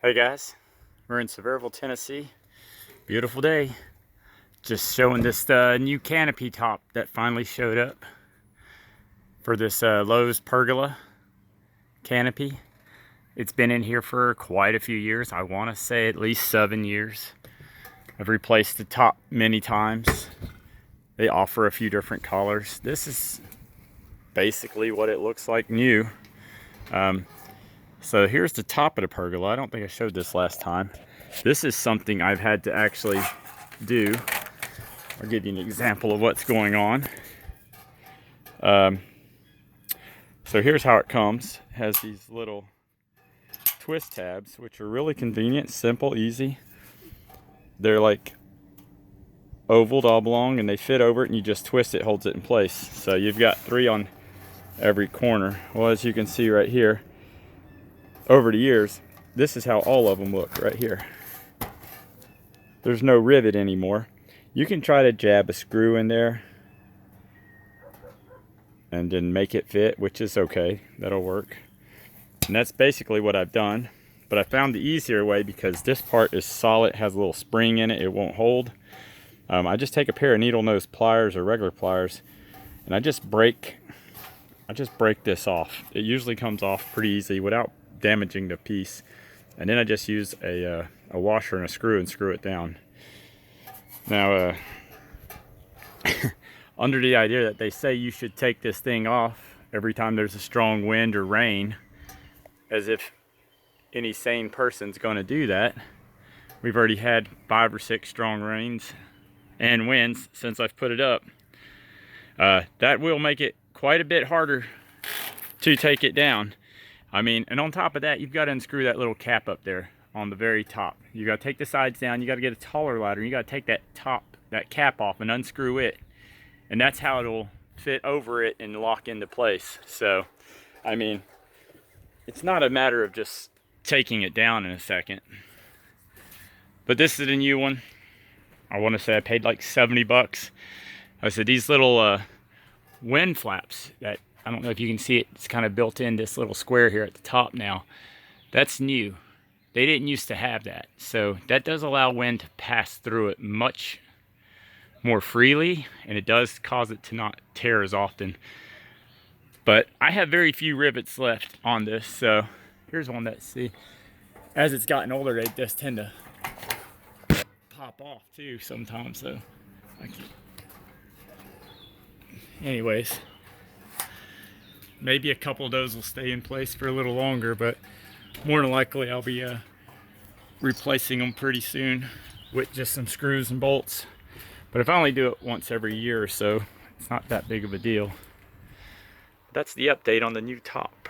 Hey guys, we're in Sevierville, Tennessee. Beautiful day. Just showing this new canopy top that finally showed up for this Lowe's Pergola canopy. It's been in here for quite a few years. I want to say at least 7 years. I've replaced the top many times. They offer a few different colors. This is basically what it looks like new. So here's the top of the pergola. I don't think I showed this last time. This is something I've had to actually do. I'll give you an example of what's going on. So here's how it comes. It has these little twist tabs, which are really convenient, simple, easy. They're like oval, oblong, and they fit over it, and you just twist it, holds it in place. So you've got 3 on every corner. Well, as you can see right here, over the years, this is how all of them look right here. There's no rivet anymore. You can try to jab a screw in there and then make it fit, which is okay. That'll work. And that's basically what I've done. But I found the easier way because this part is solid, has a little spring in it, it won't hold. I just take a pair of needle nose pliers or regular pliers and I just break this off. It usually comes off pretty easily without damaging the piece, and then I just use a washer and a screw and screw it down. Now under the idea that they say you should take this thing off every time there's a strong wind or rain, as if any sane person's going to do that. We've already had 5 or 6 strong rains and winds since I've put it up. That will make it quite a bit harder to take it down. I mean, and on top of that, you've got to unscrew that little cap up there on the very top. You got to take the sides down. You got to get a taller ladder. You got to take that cap off and unscrew it. And that's how it'll fit over it and lock into place. So, I mean, it's not a matter of just taking it down in a second. But this is a new one. I want to say I paid like 70 bucks. I said these little wind flaps that, I don't know if you can see it, it's kind of built in this little square here at the top now. That's new. They didn't used to have that. So that does allow wind to pass through it much more freely, and it does cause it to not tear as often. But I have very few rivets left on this, so here's one that, see, as it's gotten older, they just tend to pop off too sometimes, so I can't. Anyways, maybe a couple of those will stay in place for a little longer, but more than likely I'll be replacing them pretty soon with just some screws and bolts. But if I only do it once every year or so, it's not that big of a deal. That's the update on the new top.